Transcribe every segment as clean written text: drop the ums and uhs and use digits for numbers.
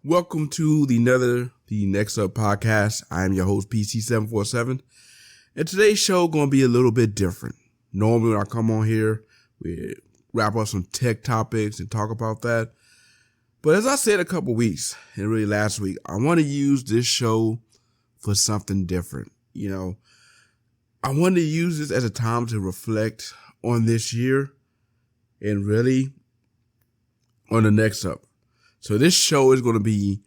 Welcome to the neXup podcast. I am your host, PC747. And today's show going to be a little bit different. Normally when I come on here, we wrap up some tech topics and talk about that. But as I said a couple weeks, and really last week, I want to use this show for something different. I wanted to use this as a time to reflect on this year and really on the neXup. So this show is going to be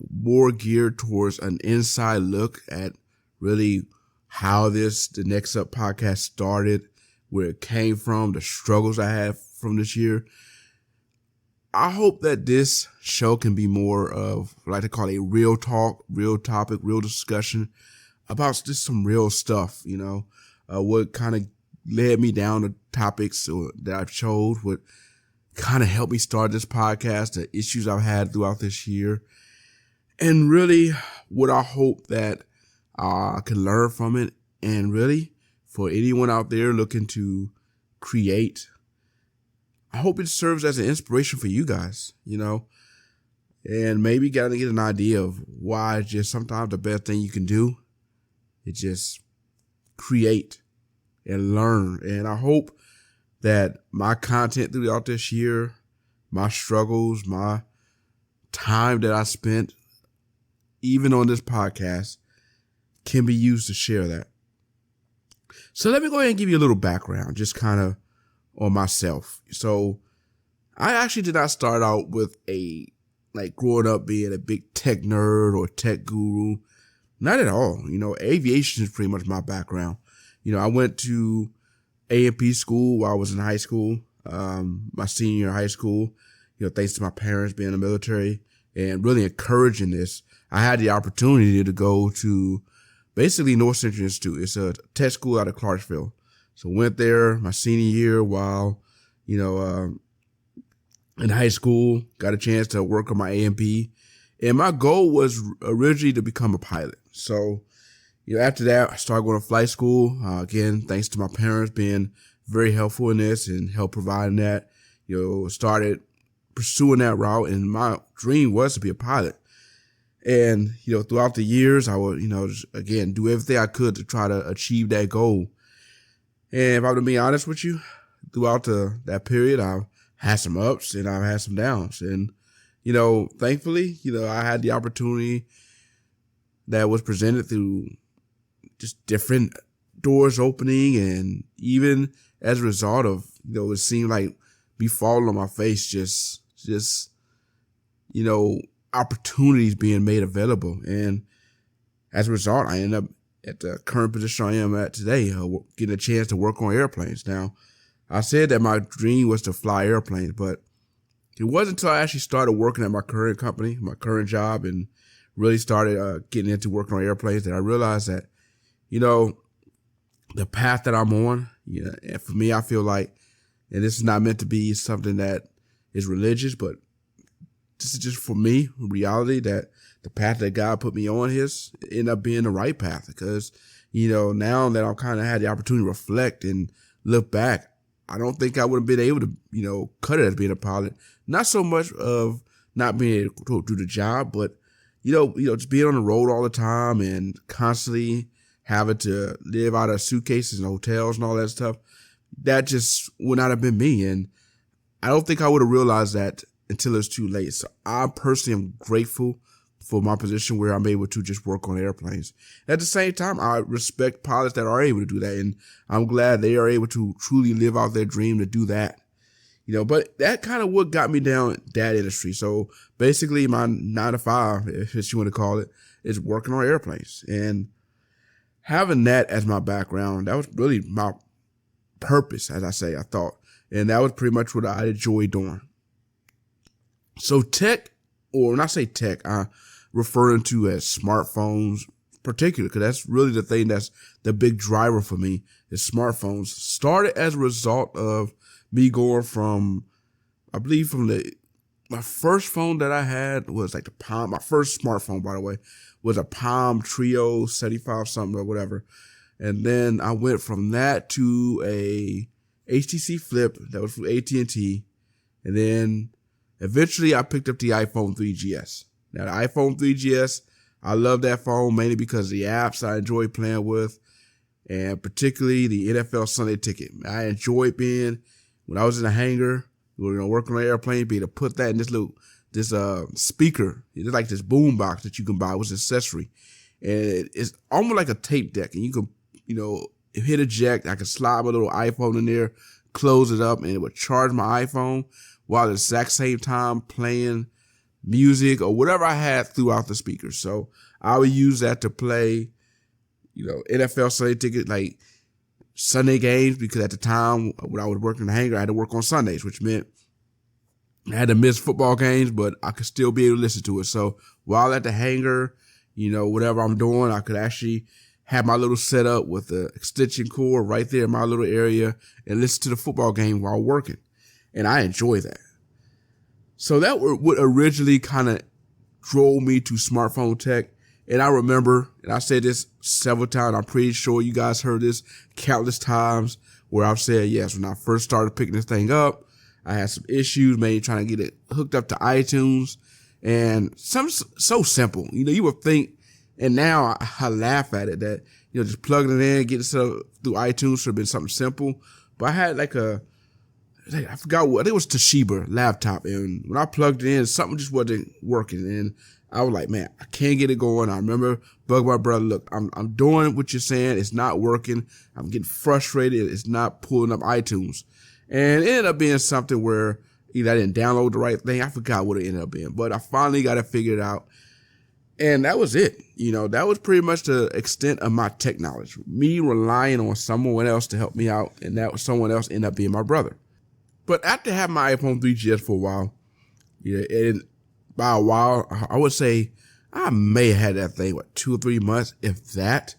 more geared towards an inside look at really how the neXup podcast started, where it came from, the struggles I had from this year. I hope that this show can be more of, I like to call it, a real talk, real topic, real discussion about just some real stuff, what kind of led me down the topics that I've chose, what kind of helped me start this podcast, the issues I've had throughout this year, and really what I hope that I can learn from it. And really for anyone out there looking to create, I hope it serves as an inspiration for you guys, and maybe got to get an idea of why just sometimes the best thing you can do is just create and learn. And I hope that my content throughout this year, my struggles, my time that I spent, even on this podcast, can be used to share that. So let me go ahead and give you a little background, just kind of on myself. So I actually did not start out with growing up being a big tech nerd or tech guru. Not at all. Aviation is pretty much my background. I went to A&P school while I was in high school, my senior year of high school, thanks to my parents being in the military and really encouraging this. I had the opportunity to go to basically North Central Institute. It's a tech school out of Clarksville. So went there my senior year while, in high school, got a chance to work on my A&P. And my goal was originally to become a pilot. So after that, I started going to flight school. Again, thanks to my parents being very helpful in this and help providing that, started pursuing that route. And my dream was to be a pilot. And, throughout the years, I would, just, again, do everything I could to try to achieve that goal. And if I'm to be honest with you, throughout that period, I've had some ups and I've had some downs. And, thankfully, I had the opportunity that was presented through just different doors opening, and even as a result of, it seemed like me falling on my face, just opportunities being made available. And as a result, I ended up at the current position I am at today, getting a chance to work on airplanes. Now, I said that my dream was to fly airplanes, but it wasn't until I actually started working at my current company, my current job, and really started getting into working on airplanes that I realized that, the path that I'm on, and for me, I feel like, and this is not meant to be something that is religious, but this is just for me, reality, that the path that God put me on ended up being the right path. Because, now that I've kind of had the opportunity to reflect and look back, I don't think I would have been able to, cut it as being a pilot. Not so much of not being able to do the job, but, just being on the road all the time and constantly having to live out of suitcases and hotels and all that stuff, that just would not have been me. And I don't think I would have realized that until it's too late. So I personally am grateful for my position where I'm able to just work on airplanes. At the same time, I respect pilots that are able to do that. And I'm glad they are able to truly live out their dream to do that. But that kind of what got me down that industry. So basically my 9 to 5, if you want to call it, is working on airplanes. And having that as my background, that was really my purpose, as I thought. And that was pretty much what I enjoyed doing. So tech, or when I say tech, I'm referring to as smartphones particularly, because that's really the thing that's the big driver for me, is smartphones. Started as a result of me going from, I believe my first phone that I had was like the Palm. My first smartphone, by the way, was a Palm Trio 75 something or whatever. And then I went from that to a HTC Flip that was from AT&T. And then eventually I picked up the iPhone 3GS. Now, the iPhone 3GS, I love that phone mainly because of the apps I enjoy playing with, and particularly the NFL Sunday Ticket. I enjoyed being, when I was in the hangar, we were working on an airplane, being able to put that in this speaker. It's like this boom box that you can buy with an accessory. And it's almost like a tape deck, and you can, hit eject. I can slide my little iPhone in there, close it up, and it would charge my iPhone while at the exact same time playing music or whatever I had throughout the speakers. So I would use that to play, NFL Sunday Ticket, like Sunday games, because at the time when I was working in the hangar, I had to work on Sundays, which meant I had to miss football games, but I could still be able to listen to it. So while at the hangar, whatever I'm doing, I could actually have my little setup with the extension cord right there in my little area and listen to the football game while working. And I enjoy that. So that was what originally kind of drove me to smartphone tech. And I remember, and I said this several times, I'm pretty sure you guys heard this countless times, where I've said, yes, when I first started picking this thing up, I had some issues, maybe trying to get it hooked up to iTunes, and something so simple. You would think, and now I laugh at it, that, just plugging it in, getting stuff through iTunes should have been something simple. But I had I forgot what, I think it was Toshiba laptop, and when I plugged it in, something just wasn't working, and I was like, man, I can't get it going. I remember bugging my brother, look, I'm doing what you're saying, it's not working, I'm getting frustrated, it's not pulling up iTunes. And it ended up being something where either I didn't download the right thing, I forgot what it ended up being, but I finally got it figured out. And that was it. That was pretty much the extent of my tech knowledge, me relying on someone else to help me out, and that someone else ended up being my brother. But after having my iPhone 3GS for a while, and by a while, I would say I may have had that thing, 2 or 3 months, if that.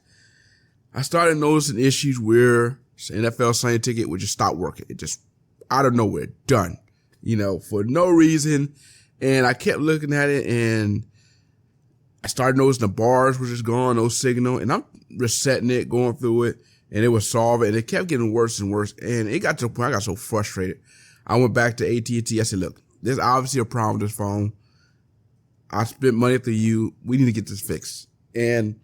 I started noticing issues where NFL Sunday Ticket would just stop working. It just, out of nowhere, done, for no reason. And I kept looking at it, and I started noticing the bars were just gone, no signal. And I'm resetting it, going through it, and it was solving. And it kept getting worse and worse. And it got to the point I got so frustrated. I went back to AT&T. I said, look, there's obviously a problem with this phone. I spent money through you. We need to get this fixed. And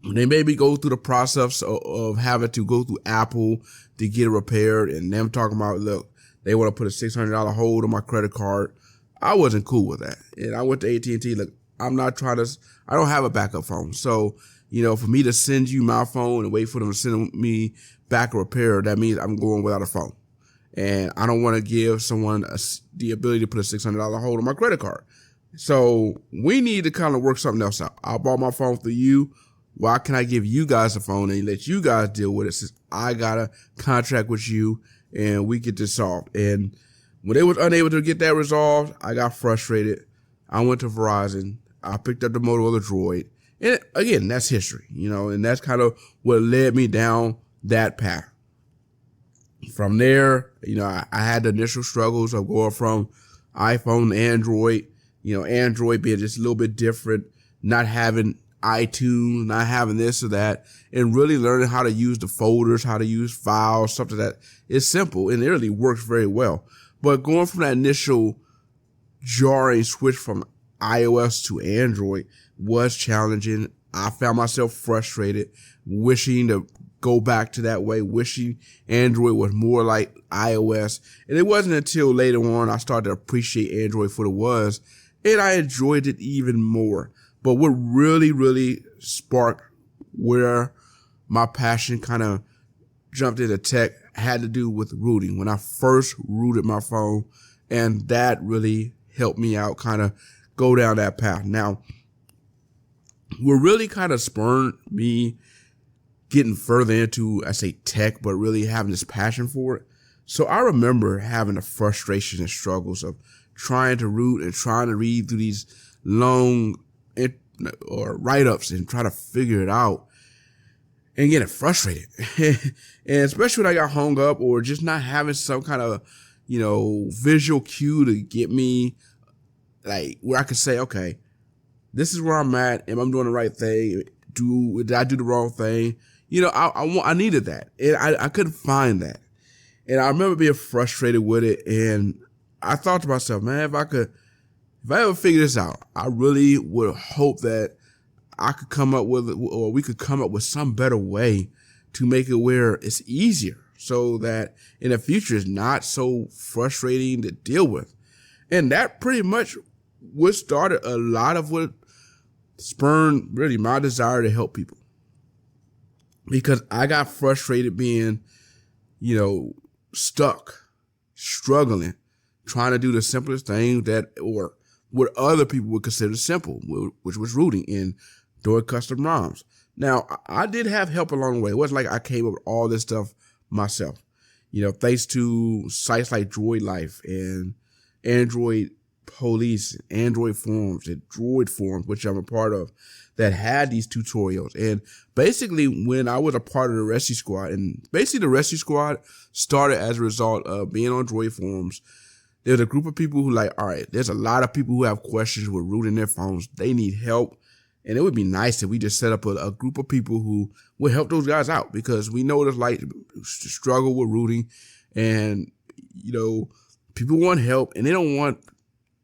they made me go through the process of having to go through Apple to get it repaired. And them talking about, look, they want to put a $600 hold on my credit card. I wasn't cool with that. And I went to AT&T. Look, I don't have a backup phone. So, for me to send you my phone and wait for them to send me back a repair, that means I'm going without a phone. And I don't want to give someone the ability to put a $600 hold on my credit card. So we need to kind of work something else out. I bought my phone through you. Why can't I give you guys a phone and let you guys deal with it, since I got a contract with you and we get this solved? And when they was unable to get that resolved, I got frustrated. I went to Verizon. I picked up the Motorola Droid. And again, that's history, and that's kind of what led me down that path. From there, I had the initial struggles of going from iPhone to Android, Android being just a little bit different, not having iTunes, not having this or that, and really learning how to use the folders, how to use files, something that is simple and it really works very well. But going from that initial jarring switch from iOS to Android was challenging. I found myself frustrated, wishing to go back to that way, wishing Android was more like iOS. And it wasn't until later on I started to appreciate Android for what it was, and I enjoyed it even more. But what really, really sparked where my passion kind of jumped into tech had to do with rooting. When I first rooted my phone, and that really helped me out, kind of go down that path. Now, what really kind of spurred me getting further into, I say tech, but really having this passion for it. So I remember having the frustration and struggles of trying to root and trying to read through these long or write-ups and try to figure it out and getting frustrated. And especially when I got hung up or just not having some kind of, visual cue to get me, like, where I could say, okay, this is where I'm at. Am I doing the right thing? Did I do the wrong thing? I needed that, and I couldn't find that. And I remember being frustrated with it, and I thought to myself, man, if if I ever figure this out, I really would hope that I could come up with, or we could come up with some better way to make it where it's easier so that in the future it's not so frustrating to deal with. And that pretty much what started a lot of what spurned really my desire to help people. Because I got frustrated being, stuck, struggling, trying to do the simplest thing that, or what other people would consider simple, which was rooting and doing custom ROMs. Now, I did have help along the way. It wasn't like I came up with all this stuff myself. Thanks to sites like Droid Life and Android Police, Android Forums, and Droid Forums, which I'm a part of, that had these tutorials. And basically, when I was a part of the Rescue Squad, and basically the Rescue Squad started as a result of being on Droid Forums, there's a group of people who all right, there's a lot of people who have questions with rooting their phones. They need help. And it would be nice if we just set up a group of people who would help those guys out, because we know there's to struggle with rooting, and, people want help, and they don't want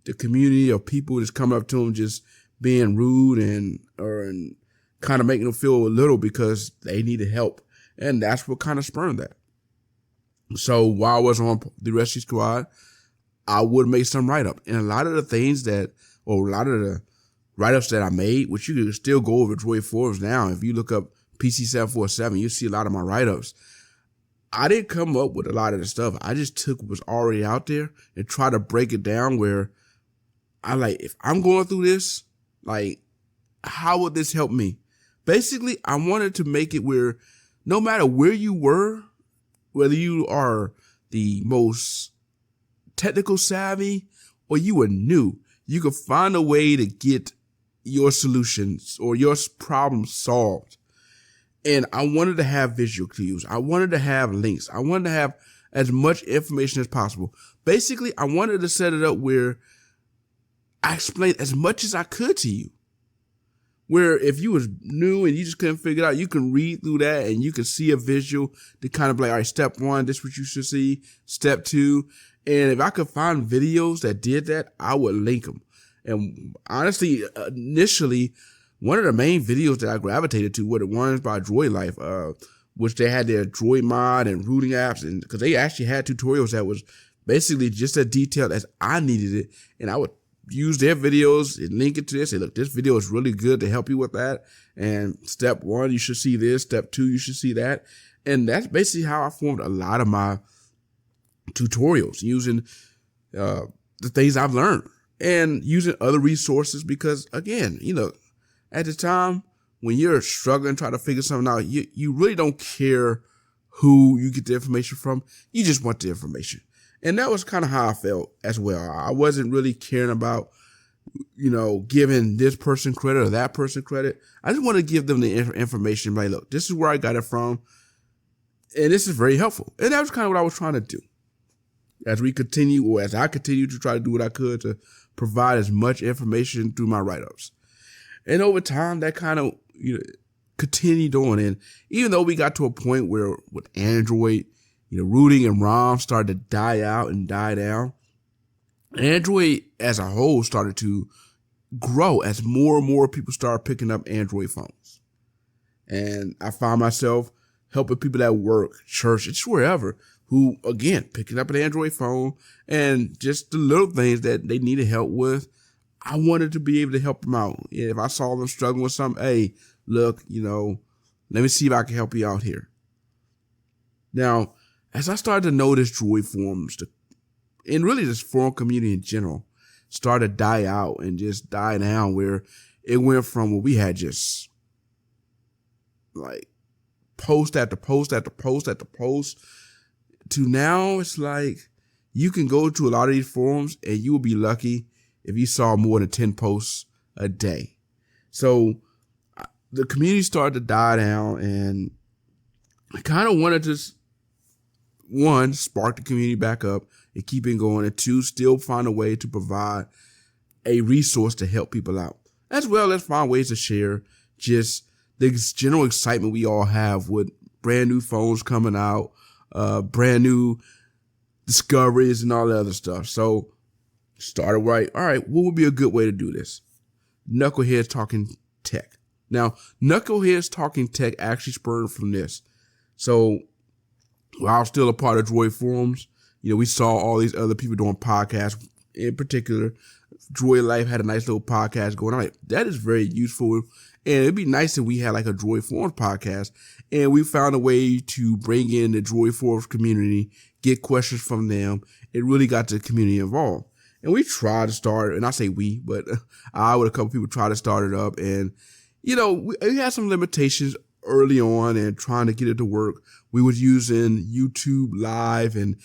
the community of people just coming up to them just being rude and kind of making them feel a little because they needed help. And that's what kind of spurned that. So while I was on the Rescue Squad, I would make some write-up. And a lot of the things a lot of the write-ups that I made, which you can still go over Droid Forums now. If you look up PC747, you see a lot of my write-ups. I didn't come up with a lot of the stuff. I just took what was already out there and try to break it down where if I'm going through this, how would this help me? Basically, I wanted to make it where no matter where you were, whether you are the most technical savvy or you were new, you could find a way to get your solutions or your problem solved. And I wanted to have visual cues. I wanted to have links. I wanted to have as much information as possible. Basically, I wanted to set it up where I explained as much as I could to you. Where if you was new and you just couldn't figure it out, you can read through that and you can see a visual to kind of all right, step 1, this is what you should see. Step 2. And if I could find videos that did that, I would link them. And honestly, initially, one of the main videos that I gravitated to were the ones by Droid Life, which they had their Droid mod and rooting apps, and because they actually had tutorials that was basically just as detailed as I needed it. And I would use their videos and link it to this. Say, look, this video is really good to help you with that. And step 1, you should see this. Step 2, you should see that. And that's basically how I formed a lot of my tutorials, using the things I've learned and using other resources. Because again, at the time when you're struggling, trying to figure something out, you really don't care who you get the information from. You just want the information. And that was kind of how I felt as well. I wasn't really caring about, giving this person credit or that person credit. I just want to give them the information. Look, this is where I got it from. And this is very helpful. And that was kind of what I was trying to do. As I continue to try to do what I could to provide as much information through my write-ups. And over time, that kind of, continued on. And even though we got to a point where with Android, rooting and ROM started to die out and die down, Android as a whole started to grow as more and more people started picking up Android phones. And I found myself helping people at work, church, just wherever, who, again, picking up an Android phone and just the little things that they needed help with. I wanted to be able to help them out. If I saw them struggling with something, hey, look, let me see if I can help you out here. Now, as I started to notice Droid Forums, and really this forum community in general, started to die out and just die down, where it went from where we had just post after post after post after post, to now it's you can go to a lot of these forums and you will be lucky if you saw more than 10 posts a day. So the community started to die down, and I kind of wanted to, 1, spark the community back up and keep it going, and 2, still find a way to provide a resource to help people out, as well as find ways to share just the general excitement we all have with brand new phones coming out, brand new discoveries and all that other stuff. So Started right. All right, what would be a good way to do this? Knuckleheads Talking Tech. Now, Knuckleheads Talking Tech actually spurred from this. So while I was still a part of Droid Forums, we saw all these other people doing podcasts. In particular, Droid Life had a nice little podcast going. I'm like, that is very useful. And it'd be nice if we had like a Droid Forums podcast. And we found a way to bring in the Droid Forums community, get questions from them. It really got the community involved. And we tried to start, and I say we, but I with a couple people tried to start it up. And, we had some limitations early on and trying to get it to work. We was using YouTube Live and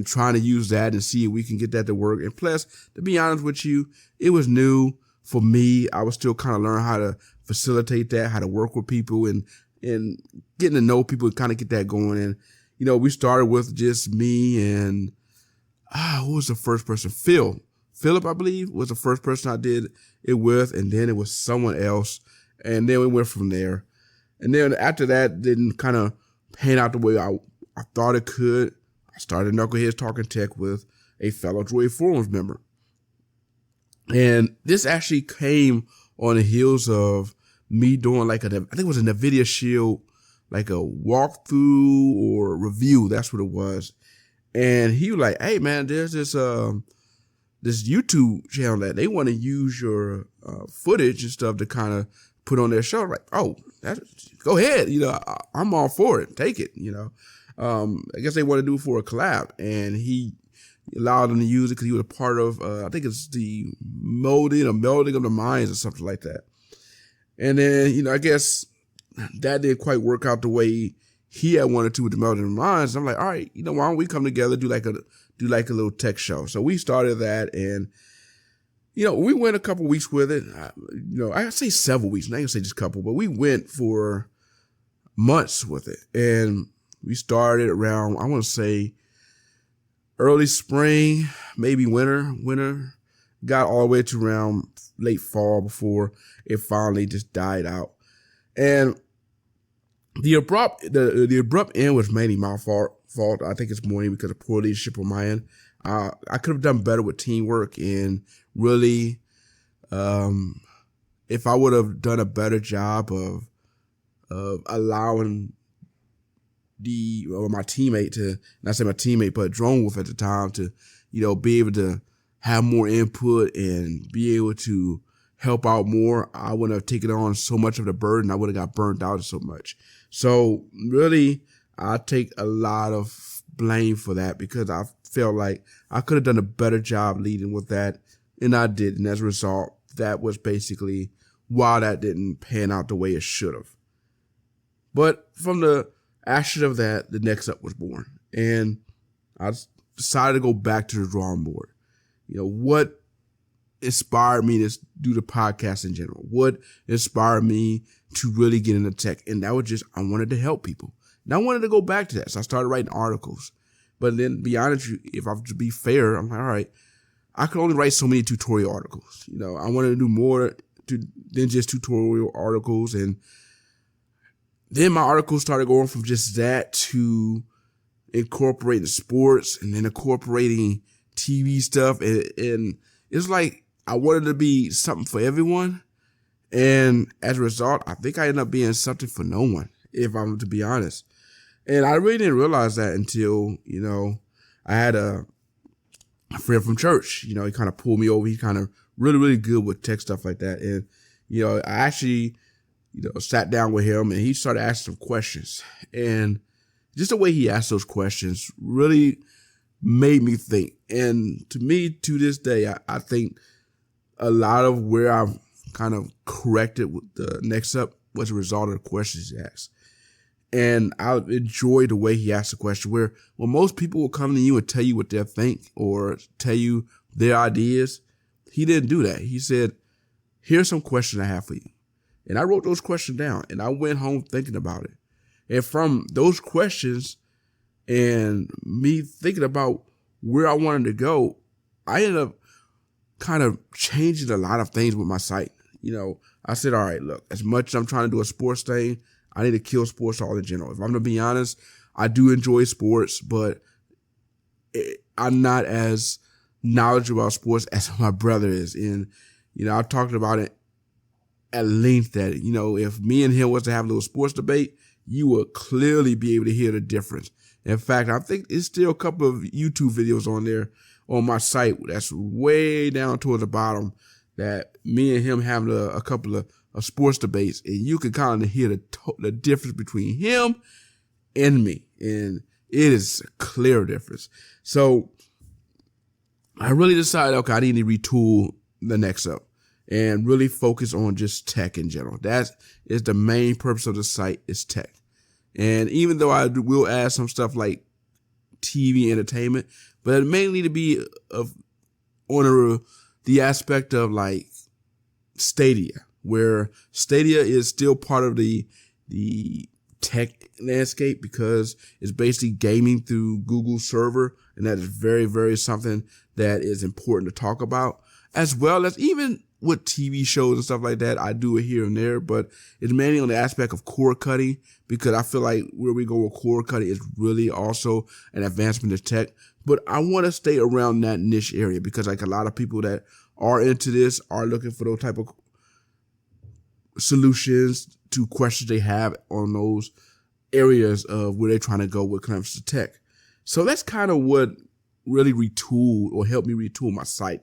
trying to use that and see if we can get that to work. And plus, to be honest with you, it was new for me. I was still kind of learning how to facilitate that, how to work with people and getting to know people and kind of get that going. And, we started with just me and, who was the first person? Philip, I believe, was the first person I did it with. And then it was someone else. And then we went from there. And then after that didn't kind of pan out the way I thought it could. I started Knuckleheads Talking Tech with a fellow Droid Forums member. And this actually came on the heels of me doing I think it was a NVIDIA Shield, like a walkthrough or review. That's what it was. And he was like, hey man, there's this YouTube channel that they want to use your footage and stuff to kind of put on their show. I'm like, oh, go ahead. I'm all for it. Take it, I guess they want to do it for a collab, and he allowed them to use it because he was a part of, I think it's the melding of the minds or something like that. And then, I guess that didn't quite work out the way he had wanted to with the melding of the minds. I'm like, all right, why don't we come together, do like a little tech show. So we started that, and, we went a couple weeks with it. I say several weeks, not gonna say just a couple, but we went for months with it. And we started around, I want to say, early spring, maybe winter, got all the way to around late fall before it finally just died out. And the abrupt end was mainly my fault. I think it's more because of poor leadership on my end. I could have done better with teamwork and really, if I would have done a better job of allowing my teammate to, not say my teammate, but Drone Wolf at the time to, be able to have more input and be able to help out more, I wouldn't have taken on so much of the burden. I would have got burned out so much. So really, I take a lot of blame for that because I felt like I could have done a better job leading with that, and I did. And as a result, that was basically why that didn't pan out the way it should have. But from the ashes of that, the neXup was born, and I decided to go back to the drawing board. What inspired me to do the podcast in general? What inspired me to really get into tech? And that was just, I wanted to help people. And I wanted to go back to that. So I started writing articles. But then, to be honest, if I have to be fair, I'm like, all right, I could only write so many tutorial articles. I wanted to do more than just tutorial articles. And then my articles started going from just that to incorporating sports and then incorporating TV stuff. And it's like I wanted to be something for everyone. And as a result, I think I ended up being something for no one, if I'm to be honest. And I really didn't realize that until, I had a friend from church, he kind of pulled me over. He's kind of really, really good with tech stuff like that. And, I actually, sat down with him and he started asking some questions. And just the way he asked those questions really made me think. And to me, to this day, I think a lot of where I've kind of corrected with the neXup was a result of the questions he asked. And I enjoy the way he asked the question where most people will come to you and tell you what they think or tell you their ideas. He didn't do that. He said, here's some questions I have for you. And I wrote those questions down and I went home thinking about it. And from those questions and me thinking about where I wanted to go, I ended up kind of changing a lot of things with my site. I said, all right, look, as much as I'm trying to do a sports thing, I need to kill sports all in general. If I'm going to be honest, I do enjoy sports, but I'm not as knowledge about sports as my brother is. And, I talked about it at length that, if me and him was to have a little sports debate, you will clearly be able to hear the difference. In fact, I think it's still a couple of YouTube videos on there on my site that's way down towards the bottom that me and him having a couple of sports debates, and you can kind of hear the difference between him and me. And it is a clear difference. So I really decided, okay, I need to retool the neXup and really focus on just tech in general. That is the main purpose of the site, is tech. And even though I will add some stuff like TV entertainment, but it may need to be on the aspect of like Stadia, where Stadia is still part of the tech landscape because it's basically gaming through Google server. And that is very, very something that is important to talk about, as well as even with TV shows and stuff like that. I do it here and there, but it's mainly on the aspect of cord cutting, because I feel like where we go with cord cutting is really also an advancement of tech. But I want to stay around that niche area because like a lot of people that are into this are looking for those type of solutions to questions they have on those areas of where they're trying to go when it comes to tech. So that's kind of what really retooled or helped me retool my site,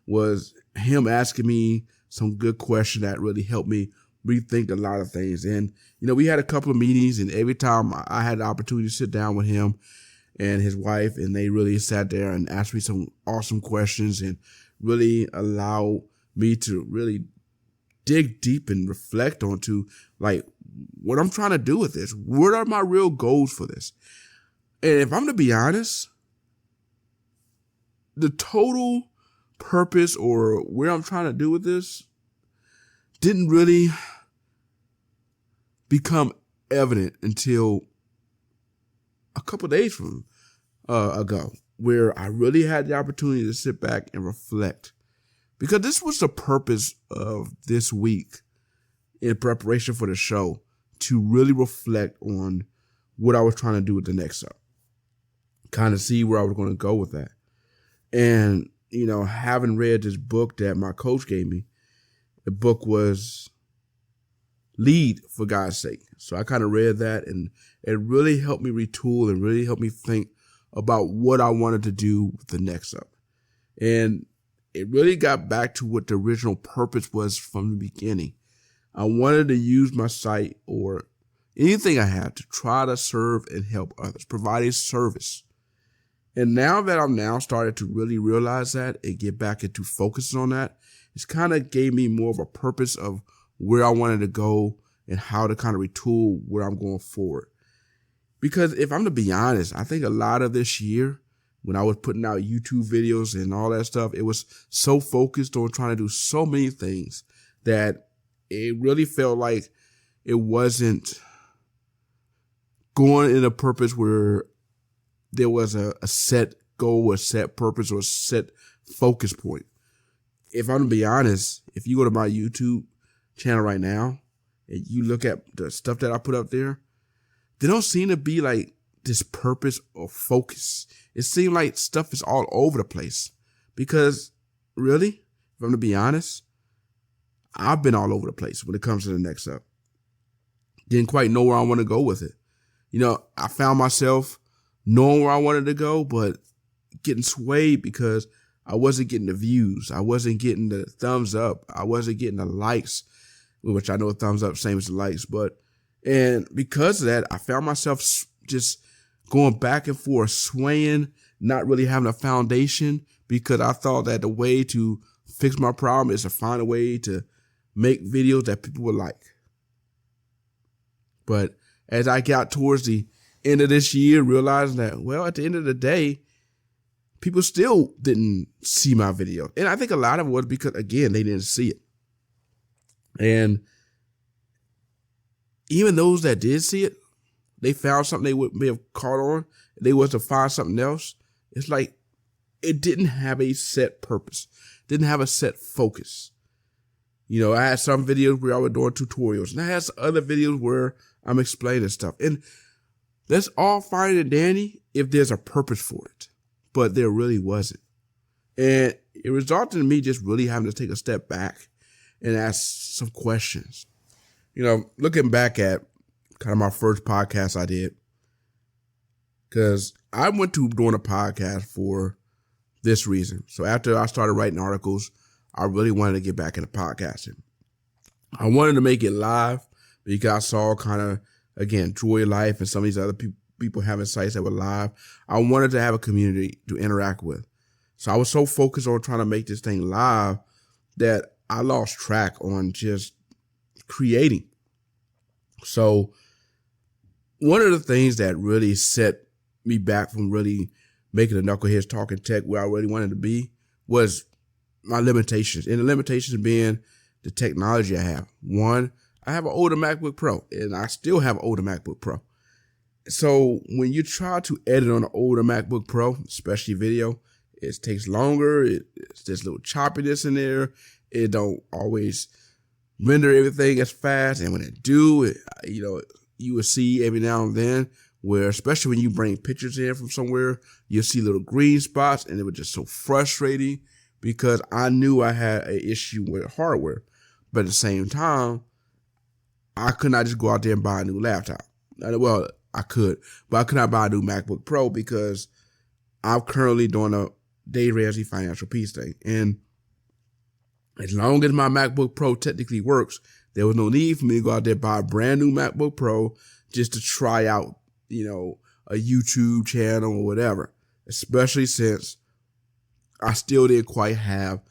was him asking me some good questions that really helped me rethink a lot of things. And, we had a couple of meetings, and every time I had the opportunity to sit down with him and his wife, and they really sat there and asked me some awesome questions and really allowed me to really dig deep and reflect onto like what I'm trying to do with this. What are my real goals for this? And if I'm to be honest, the total purpose or where I'm trying to do with this didn't really become evident until a couple of days from ago, where I really had the opportunity to sit back and reflect, because this was the purpose of this week in preparation for the show, to really reflect on what I was trying to do with the neXup, kind of see where I was going to go with that. And, having read this book that my coach gave me, the book was Lead, for God's Sake. So I kind of read that, and it really helped me retool and really helped me think about what I wanted to do with the neXup. And it really got back to what the original purpose was from the beginning. I wanted to use my site or anything I had to try to serve and help others, provide a service. And now that I'm now started to really realize that and get back into focusing on that, it's kind of gave me more of a purpose of where I wanted to go and how to kind of retool where I'm going forward. Because if I'm to be honest, I think a lot of this year, when I was putting out YouTube videos and all that stuff, it was so focused on trying to do so many things that it really felt like it wasn't going in a purpose where there was a set goal, a set purpose, or a set focus point. If I'm to be honest, if you go to my YouTube channel right now and you look at the stuff that I put up there, they don't seem to be like this purpose or focus. It seems like stuff is all over the place, because really, if I'm to be honest, I've been all over the place when it comes to the neXup. Didn't quite know where I want to go with it. I found myself knowing where I wanted to go, but getting swayed because I wasn't getting the views. I wasn't getting the thumbs up. I wasn't getting the likes, which I know a thumbs up, same as the likes. And because of that, I found myself just going back and forth, swaying, not really having a foundation, because I thought that the way to fix my problem is to find a way to make videos that people would like. But as I got towards the end of this year, realizing that, well, at the end of the day, people still didn't see my video. And I think a lot of it was because, again, they didn't see it. And even those that did see it, they found something they may have caught on. They was to find something else. It's like it didn't have a set purpose, didn't have a set focus. I had some videos where I was doing tutorials, and I had some other videos where I'm explaining stuff. And that's all fine and dandy if there's a purpose for it. But there really wasn't. And it resulted in me just really having to take a step back and ask some questions. Looking back at kind of my first podcast I did, because I went to doing a podcast for this reason. So after I started writing articles, I really wanted to get back into podcasting. I wanted to make it live because I saw kind of, again, Joy Life and some of these other people having sites that were live. I wanted to have a community to interact with. So I was so focused on trying to make this thing live that I lost track on just creating. So one of the things that really set me back from really making the Knuckleheads Talking Tech where I really wanted to be was my limitations. And the limitations being the technology I have. One, I have an older MacBook Pro, and I still have an older MacBook Pro. So when you try to edit on an older MacBook Pro, especially video, it takes longer. It's just a little choppiness in there. It don't always render everything as fast. And when it do, you will see every now and then where, especially when you bring pictures in from somewhere, you'll see little green spots, and it was just so frustrating because I knew I had an issue with hardware. But at the same time, I could not just go out there and buy a new laptop. Well, I could, but I could not buy a new MacBook Pro because I'm currently doing a Dave Ramsey financial peace thing. And as long as my MacBook Pro technically works, there was no need for me to go out there and buy a brand new MacBook Pro just to try out, a YouTube channel or whatever, especially since I still didn't quite have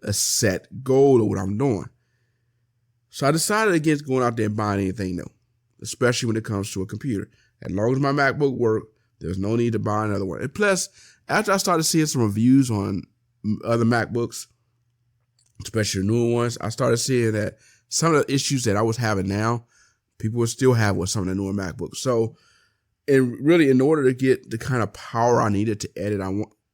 a set goal of what I'm doing. So I decided against going out there and buying anything new, especially when it comes to a computer. As long as my MacBook worked, there's no need to buy another one. And plus, after I started seeing some reviews on other MacBooks, especially newer ones, I started seeing that some of the issues that I was having now, people would still have with some of the newer MacBooks. So, and really, in order to get the kind of power I needed to edit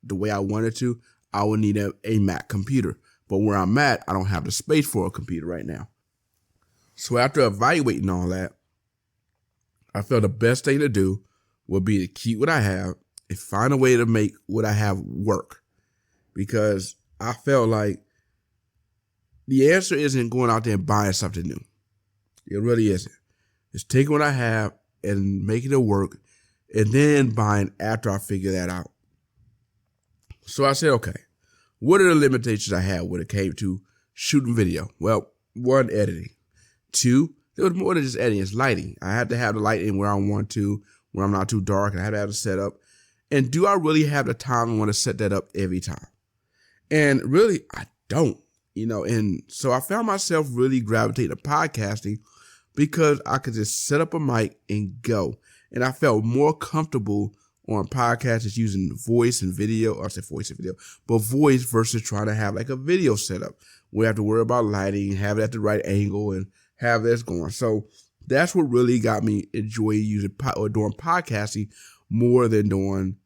the way I wanted to, I would need a Mac computer. But where I'm at, I don't have the space for a computer right now. So after evaluating all that, I felt the best thing to do would be to keep what I have and find a way to make what I have work. Because I felt like the answer isn't going out there and buying something new. It really isn't. It's taking what I have and making it work and then buying after I figure that out. So I said, okay, what are the limitations I had when it came to shooting video? Well, one, editing. Two, there was more than just editing, it's lighting. I had to have the lighting where I want to, where I'm not too dark, and I had to have it set up. And do I really have the time I want to set that up every time? And really, I don't, and so I found myself really gravitating to podcasting because I could just set up a mic and go. And I felt more comfortable on podcasts just using voice and video, or I said voice and video, but voice versus trying to have like a video setup where I have to worry about lighting, have it at the right angle, and have this going. So that's what really got me enjoy using or doing podcasting more than doing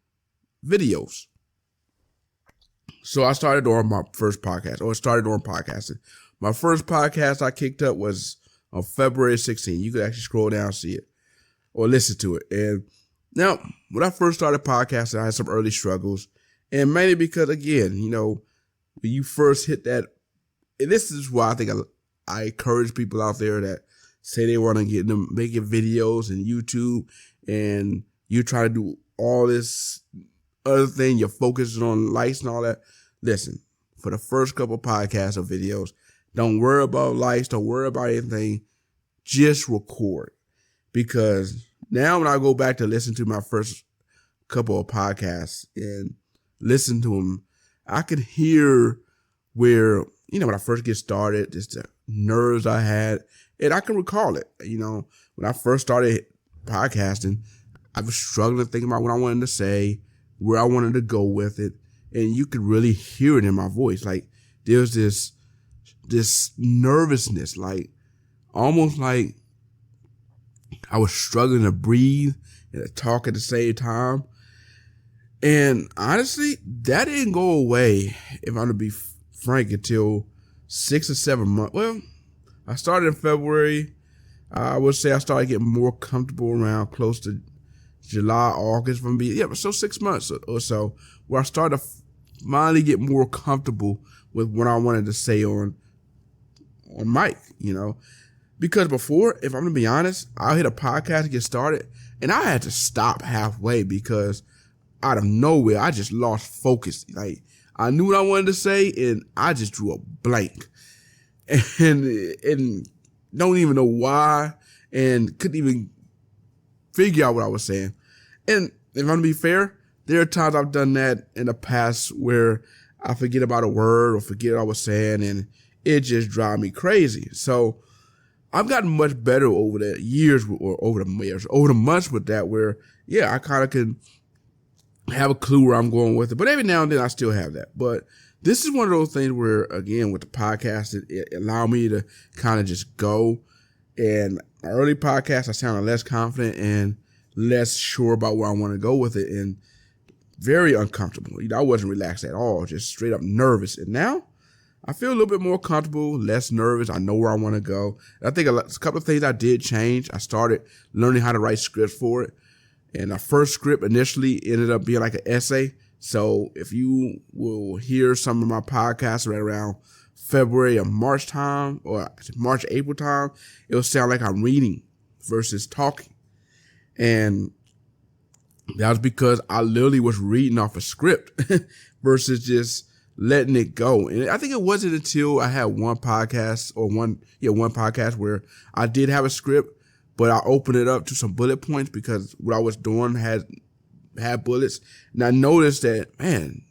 videos. So I started doing my first podcast, or started doing podcasting. My first podcast I kicked up was on February 16th. You could actually scroll down and see it or listen to it. And now, when I first started podcasting, I had some early struggles. And mainly because, again, when you first hit that, and this is why I think I encourage people out there that say they want to get them making videos and YouTube, and you try to do all this other thing, you're focusing on likes and all that. Listen, for the first couple podcasts or videos, don't worry about likes, don't worry about anything, just record. Because now when I go back to listen to my first couple of podcasts and listen to them, I can hear where, when I first get started, just the nerves I had, and I can recall it. When I first started podcasting, I was struggling thinking about what I wanted to say, where I wanted to go with it, and you could really hear it in my voice. Like there's this nervousness, like almost like I was struggling to breathe and to talk at the same time. And honestly, that didn't go away, if I'm going to be frank, until 6 or 7 months. Well, I started in February. I would say I started getting more comfortable around close to July, August, so 6 months or so, where I started to finally get more comfortable with what I wanted to say on mic, because before, if I'm gonna be honest, I'll hit a podcast to get started and I had to stop halfway because out of nowhere, I just lost focus. Like, I knew what I wanted to say and I just drew a blank and don't even know why and couldn't even figure out what I was saying. And if I'm gonna be fair, there are times I've done that in the past where I forget about a word or forget what I was saying and it just drives me crazy. So I've gotten much better over the years or over the months with that where, I kind of can have a clue where I'm going with it. But every now and then I still have that. But this is one of those things where, again, with the podcast, it allowed me to kind of just go. And my early podcast, I sounded less confident and less sure about where I want to go with it and very uncomfortable. I wasn't relaxed at all, just straight up nervous. And now I feel a little bit more comfortable, less nervous. I know where I want to go. And I think a couple of things I did change. I started learning how to write scripts for it. And our first script initially ended up being like an essay. So if you will hear some of my podcasts right around February or March time, or March, April time, it'll sound like I'm reading versus talking. And that was because I literally was reading off a script versus just letting it go. And I think it wasn't until I had one podcast where I did have a script, but I opened it up to some bullet points because what I was doing had bullets. And I noticed that, man,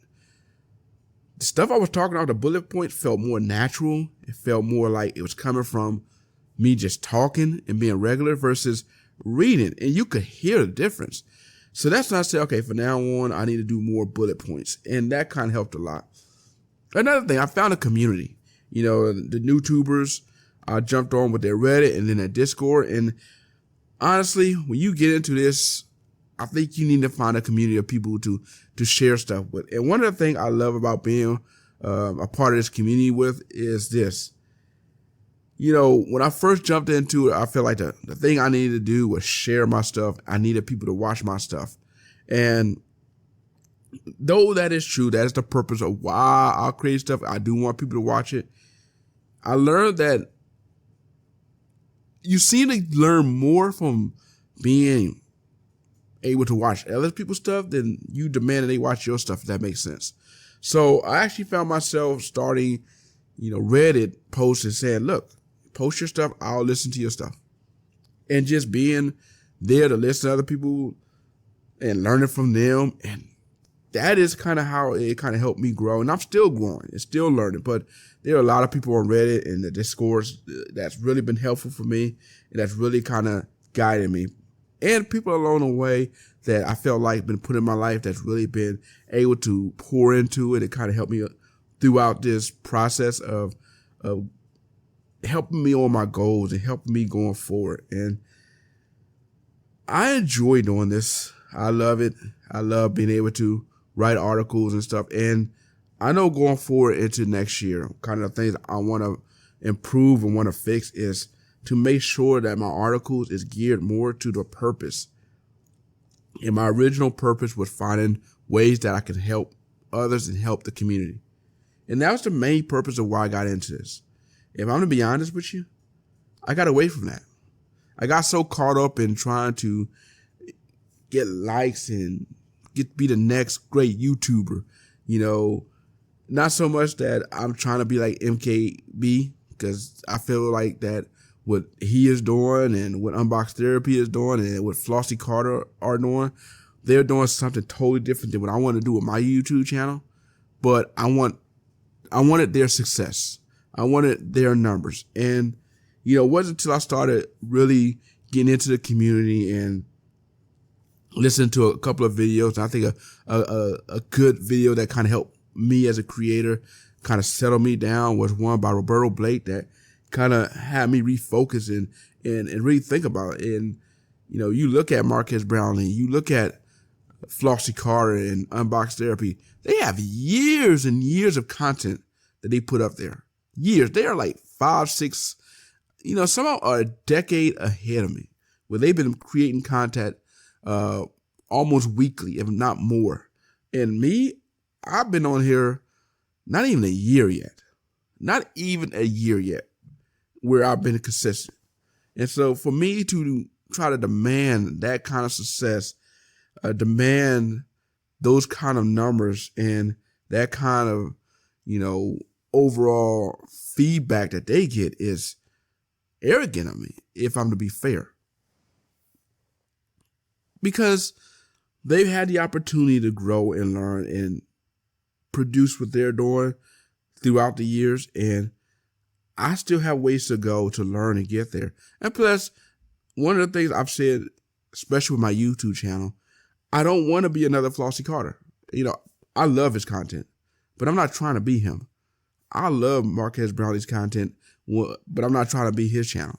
the stuff I was talking about, the bullet points felt more natural. It felt more like it was coming from me just talking and being regular versus reading. And you could hear the difference. So that's when I said, okay, from now on, I need to do more bullet points. And that kind of helped a lot. Another thing, I found a community. The new tubers, I jumped on with their Reddit and then their Discord. And honestly, when you get into this, I think you need to find a community of people to share stuff with. And one of the things I love about being a part of this community with is this. When I first jumped into it, I felt like the thing I needed to do was share my stuff. I needed people to watch my stuff. And though that is true, that is the purpose of why I'll create stuff. I do want people to watch it. I learned that you seem to learn more from being able to watch other people's stuff than you demand that they watch your stuff, if that makes sense. So I actually found myself starting, Reddit posts and saying, look, post your stuff, I'll listen to your stuff. And just being there to listen to other people and learning from them. And that is kind of how it kind of helped me grow. And I'm still growing and still learning. But there are a lot of people on Reddit and the Discords that's really been helpful for me. And that's really kind of guided me. And people along the way that I felt like been put in my life that's really been able to pour into it. It kind of helped me throughout this process of helping me on my goals and helping me going forward. And I enjoy doing this. I love it. I love being able to write articles and stuff. And I know going forward into next year, kind of the things I want to improve and want to fix is to make sure that my articles is geared more to the purpose. And my original purpose was finding ways that I could help others and help the community. And that was the main purpose of why I got into this. If I'm going to be honest with you, I got away from that. I got so caught up in trying to get likes and be the next great YouTuber, not so much that I'm trying to be like MKB, because I feel like that what he is doing and what Unbox Therapy is doing and what Flossie Carter are doing, they're doing something totally different than what I want to do with my YouTube channel. But I wanted their success. I wanted their numbers. And, it wasn't until I started really getting into the community and listening to a couple of videos. I think a good video that kind of helped me as a creator, kind of settle me down, was one by Roberto Blake that kind of had me refocus and really think about it. And, you look at Marquez Brownlee, you look at Flossie Carter and Unbox Therapy, they have years and years of content that they put up there. Years. They are like 5, 6, some are a decade ahead of me, where they've been creating content almost weekly, if not more. And me, I've been on here not even a year yet. Not even a year yet where I've been consistent. And so for me to try to demand that kind of success, demand those kind of numbers and that kind of, overall feedback that they get is arrogant of me, if I'm to be fair. Because they've had the opportunity to grow and learn and produce what they're doing throughout the years, and I still have ways to go to learn and get there. And plus, one of the things I've said, especially with my YouTube channel, I don't want to be another Flossie Carter. I love his content, but I'm not trying to be him. I love Marquez Brownlee's content, but I'm not trying to be his channel.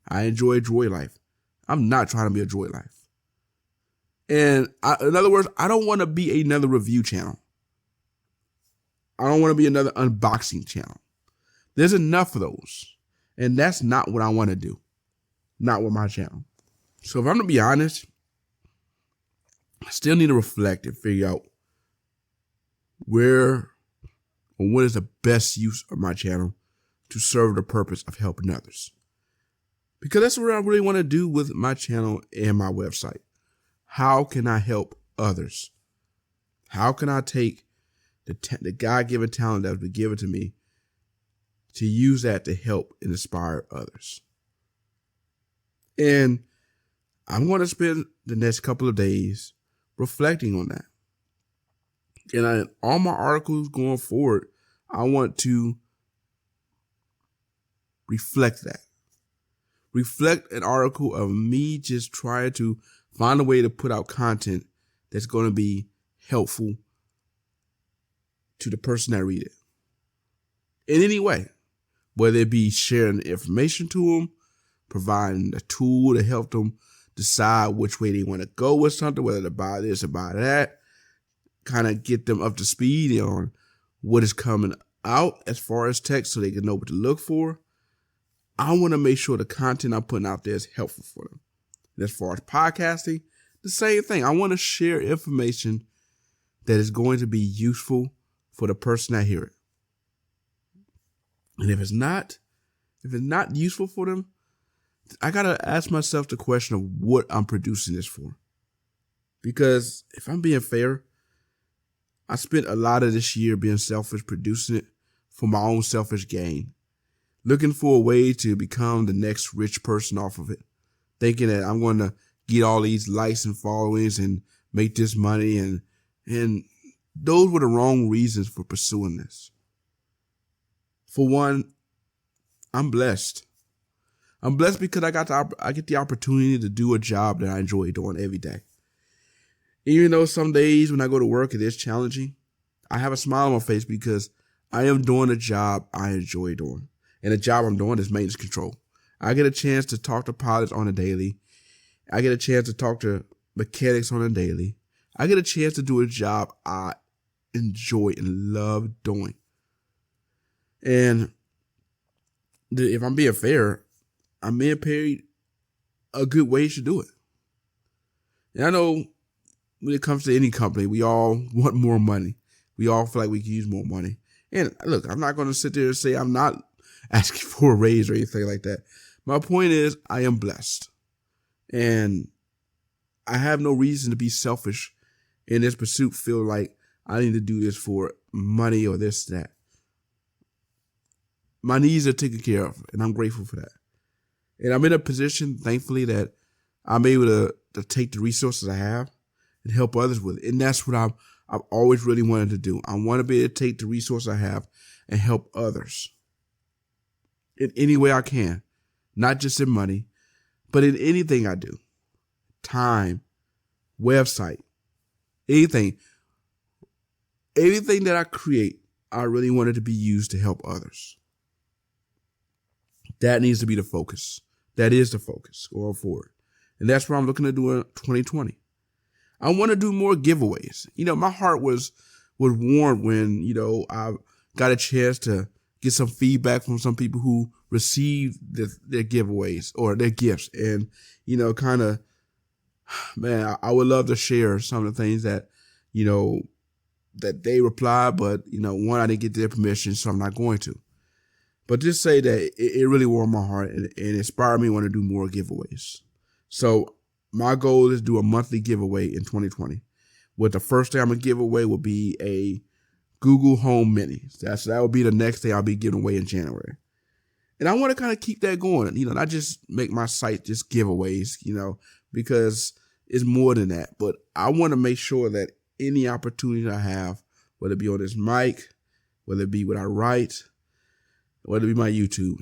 I enjoy Joy Life. I'm not trying to be a Joy Life. And in other words, I don't want to be another review channel. I don't want to be another unboxing channel. There's enough of those. And that's not what I want to do. Not with my channel. So if I'm going to be honest, I still need to reflect and figure out where or what is the best use of my channel to serve the purpose of helping others. Because that's what I really want to do with my channel and my website. How can I help others? How can I take the God-given talent that has been given to me to use that to help and inspire others? And I'm going to spend the next couple of days reflecting on that. And all my articles going forward, I want to reflect that. Reflect an article of me just trying to find a way to put out content that's going to be helpful to the person that read it. In any way, whether it be sharing information to them, providing a tool to help them decide which way they want to go with something, whether to buy this or buy that, kind of get them up to speed on what is coming out as far as text so they can know what to look for. I want to make sure the content I'm putting out there is helpful for them. And as far as podcasting, the same thing. I want to share information that is going to be useful for the person that hear it. And if it's not useful for them, I got to ask myself the question of what I'm producing this for. Because if I'm being fair, I spent a lot of this year being selfish, producing it for my own selfish gain, looking for a way to become the next rich person off of it, thinking that I'm going to get all these likes and followings and make this money. And those were the wrong reasons for pursuing this. For one, I'm blessed. I'm blessed because I get the opportunity to do a job that I enjoy doing every day. Even though some days when I go to work it is challenging, I have a smile on my face because I am doing a job I enjoy doing. And the job I'm doing is maintenance control. I get a chance to talk to pilots on a daily. I get a chance to talk to mechanics on a daily. I get a chance to do a job I enjoy and love doing. And if I'm being fair, I'm being paid a good wage to do it. And I know when it comes to any company, we all want more money. We all feel like we can use more money. And look, I'm not going to sit there and say I'm not asking for a raise or anything like that. My point is I am blessed. And I have no reason to be selfish in this pursuit, feel like I need to do this for money or this, that. My needs are taken care of, and I'm grateful for that. And I'm in a position, thankfully, that I'm able to take the resources I have and help others with it. And that's what I've always really wanted to do. I want to be able to take the resources I have and help others in any way I can, not just in money, but in anything I do. Time, website, anything that I create, I really want it to be used to help others. That needs to be the focus. That is the focus going forward. And that's what I'm looking to do in 2020. I want to do more giveaways. My heart was warmed when, I got a chance to get some feedback from some people who received their giveaways or their gifts. And, man, I would love to share some of the things that, that they replied, but one, I didn't get their permission, so I'm not going to. But just say that it really warmed my heart and inspired me to want to do more giveaways. So my goal is to do a monthly giveaway in 2020. With the first thing I'm going to give away will be a Google Home Mini. That will be the next thing I'll be giving away in January. And I want to kind of keep that going, not just make my site just giveaways, because it's more than that. But I want to make sure that any opportunity I have, whether it be on this mic, whether it be what I write, whether it be my YouTube,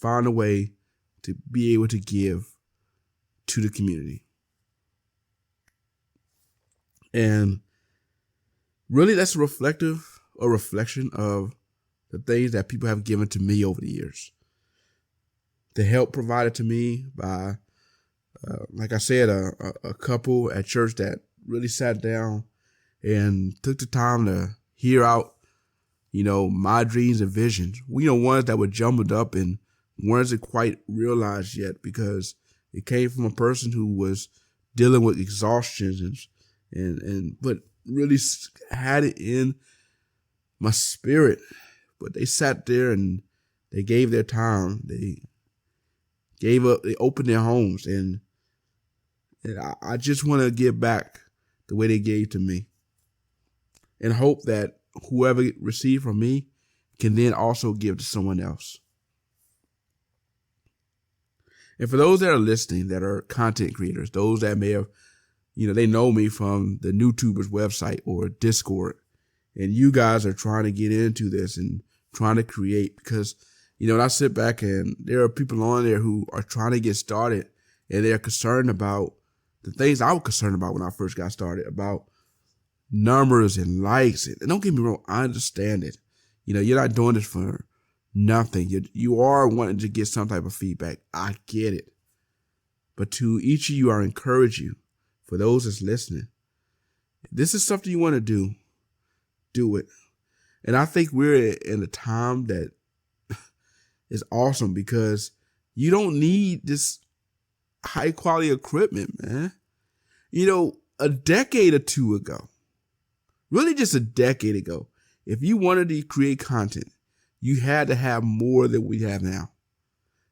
find a way to be able to give to the community. And really, that's a reflection of the things that people have given to me over the years. The help provided to me by, like I said, a couple at church that really sat down and took the time to hear out my dreams and visions. Ones that were jumbled up and weren't quite realized yet, because it came from a person who was dealing with exhaustion but really had it in my spirit. But they sat there and they gave their time. They gave up. They opened their homes, and I just want to give back the way they gave to me, and hope that whoever received from me can then also give to someone else. And for those that are listening, that are content creators, those that may have, they know me from the NewTubers website or Discord, and you guys are trying to get into this and trying to create, because, when I sit back and there are people on there who are trying to get started, and they're concerned about the things I was concerned about when I first got started, about numbers and likes. And don't get me wrong, I understand it. You're not doing this for nothing. You are wanting to get some type of feedback. I get it. But to each of you, I encourage you, for those that's listening, if this is something you want to do it. And I think we're in a time that is awesome, because you don't need this high quality equipment, man. A decade or two ago, really just a decade ago, if you wanted to create content, you had to have more than we have now.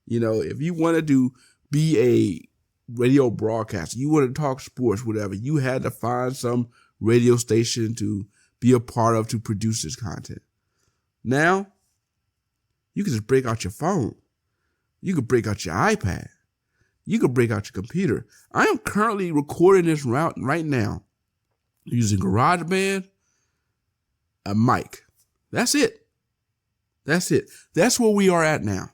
If you wanted to be a radio broadcaster, you want to talk sports, whatever, you had to find some radio station to be a part of to produce this content. Now, you can just break out your phone. You can break out your iPad. You can break out your computer. I am currently recording this route right now using GarageBand, a mic. That's it. That's where we are at now.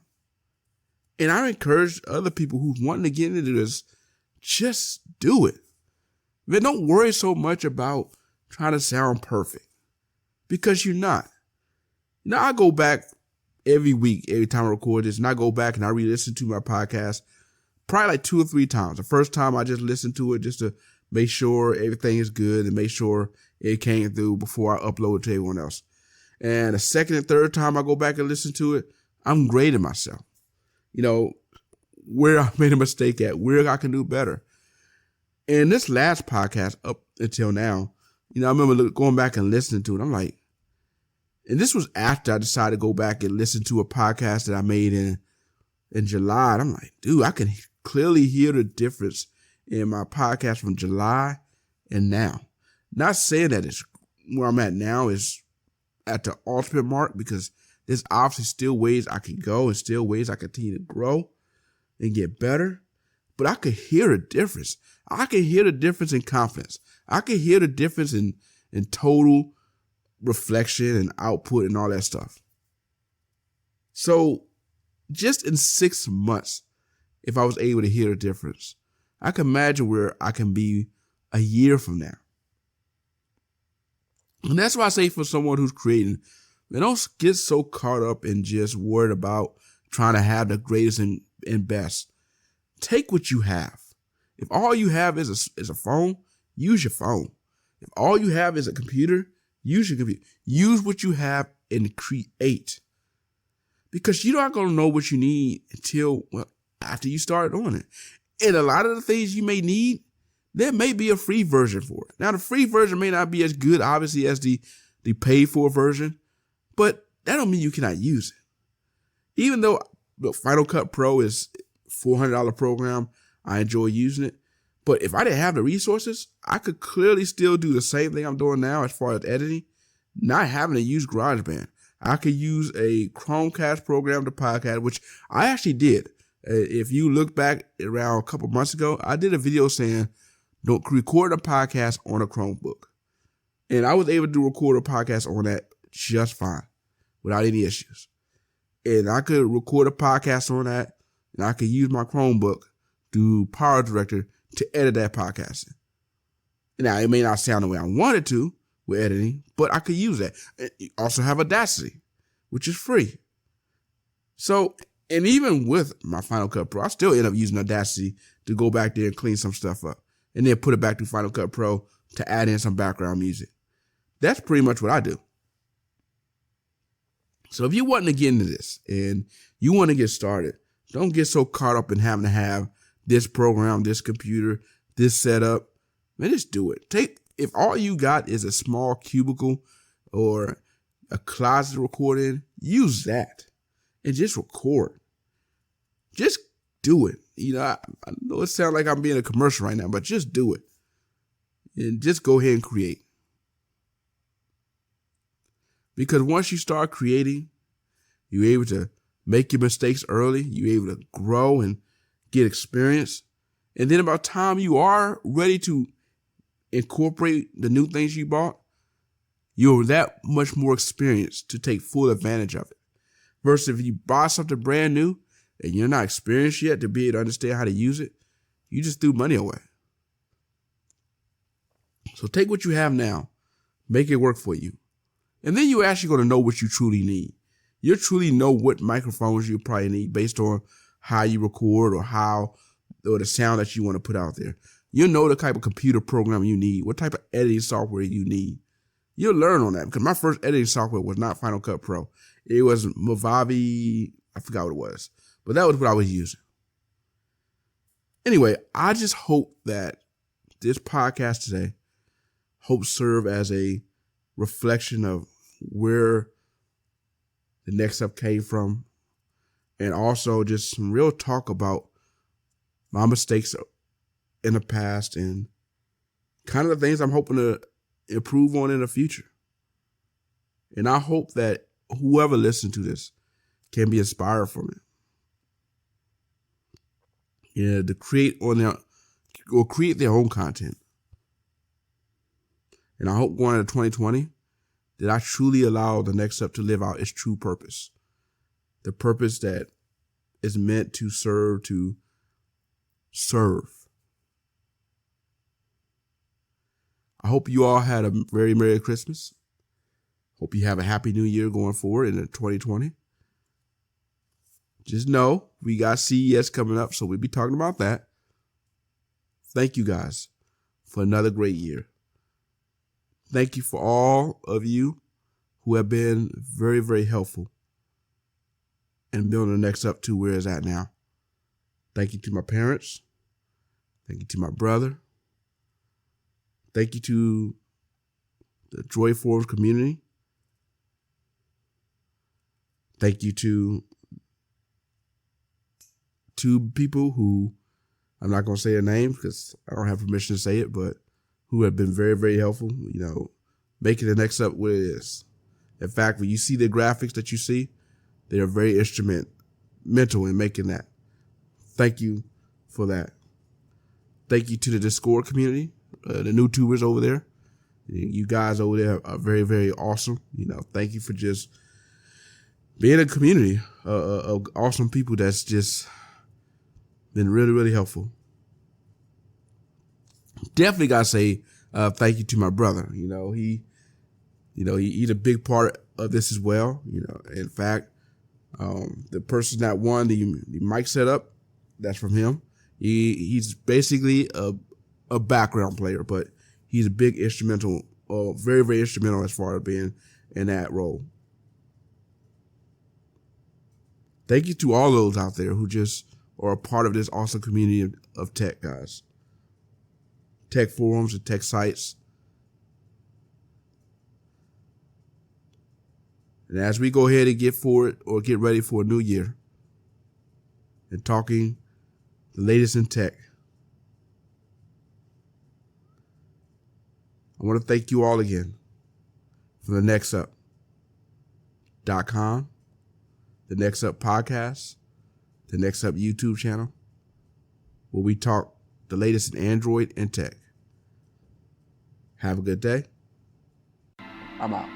And I encourage other people who's wanting to get into this, just do it. Man, don't worry so much about trying to sound perfect, because you're not. I go back every week, every time I record this, and I go back and I re-listen to my podcast probably like 2 or 3 times. The first time I just listened to it just to make sure everything is good and make sure it came through before I upload it to everyone else. And the second and third time I go back and listen to it, I'm grading myself. Where I made a mistake at, where I can do better. And this last podcast up until now, I remember going back and listening to it. I'm like, and this was after I decided to go back and listen to a podcast that I made in July. And I'm like, dude, I can clearly hear the difference in my podcast from July and now. Not saying that it's where I'm at now is at the ultimate mark, because there's obviously still ways I can go and still ways I continue to grow and get better. But I could hear a difference. I can hear the difference in confidence. I can hear the difference in total reflection and output and all that stuff. So just in 6 months, if I was able to hear the difference, I can imagine where I can be a year from now. And that's why I say, for someone who's creating, man, don't get so caught up in just worried about trying to have the greatest and best. Take what you have. If all you have is a phone, use your phone. If all you have is a computer, use your computer. Use what you have and create. Because you're not going to know what you need until after you start doing it. And a lot of the things you may need there may be a free version for it. Now, the free version may not be as good, obviously, as the paid for version, but that don't mean you cannot use it. Even though the Final Cut Pro is $400 program, I enjoy using it. But if I didn't have the resources, I could clearly still do the same thing I'm doing now as far as editing, not having to use GarageBand. I could use a Chromecast program to podcast, which I actually did. If you look back around a couple months ago, I did a video saying, don't record a podcast on a Chromebook. And I was able to record a podcast on that just fine, without any issues. And I could record a podcast on that, and I could use my Chromebook through Power Director to edit that podcast. Now, it may not sound the way I wanted to with editing, but I could use that. You also have Audacity, which is free. So, and even with my Final Cut Pro, I still end up using Audacity to go back there and clean some stuff up, and then put it back to Final Cut Pro to add in some background music. That's pretty much what I do. So if you want to get into this and you want to get started, don't get so caught up in having to have this program, this computer, this setup. Man, just do it. If all you got is a small cubicle or a closet recording, use that and just record. Just do it. I know it sounds like I'm being a commercial right now, but just do it. And just go ahead and create. Because once you start creating, you're able to make your mistakes early. You're able to grow and get experience. And then about time you are ready to incorporate the new things you bought, you're that much more experienced to take full advantage of it. Versus if you buy something brand new and you're not experienced yet to be able to understand how to use it, you just threw money away. So take what you have now, make it work for you. And then you're actually going to know what you truly need. You'll truly know what microphones you probably need based on how you record or the sound that you want to put out there. You'll know the type of computer program you need, what type of editing software you need. You'll learn on that because my first editing software was not Final Cut Pro. It was Movavi. I forgot what it was, but that was what I was using. Anyway, I just hope that this podcast today helps serve as a reflection of where the neXup came from, and also just some real talk about my mistakes in the past and kind of the things I'm hoping to improve on in the future. And I hope that whoever listens to this can be inspired from it. To create their own content. And I hope going into 2020 that I truly allow the neXup to live out its true purpose. The purpose that is meant to serve. I hope you all had a very Merry Christmas. Hope you have a Happy New Year going forward into 2020. Just know we got CES coming up, so we'll be talking about that. Thank you guys for another great year. Thank you for all of you who have been very, very helpful in building the neXup to where it's at now. Thank you to my parents. Thank you to my brother. Thank you to the Droid Forums community. Thank you to two people who, I'm not going to say their names because I don't have permission to say it, but who have been very, very helpful, making the neXup what it is. In fact, when you see the graphics that you see, they are very instrumental in making that. Thank you for that. Thank you to the Discord community, the new tubers over there. You guys over there are very, very awesome. Thank you for just being a community of awesome people that's just been really, really helpful. Definitely got to say thank you to my brother. He's a big part of this as well. In fact, the person that won the mic setup, that's from him. He's basically a background player, but he's a big instrumental, very, very instrumental as far as being in that role. Thank you to all those out there who just are a part of this awesome community of tech guys. tech forums and tech sites. And as we go ahead and get ready for a new year and talking the latest in tech, I want to thank you all again for the neXup.com, the neXup podcast, the neXup YouTube channel, where we talk the latest in Android and tech. Have a good day. I'm out.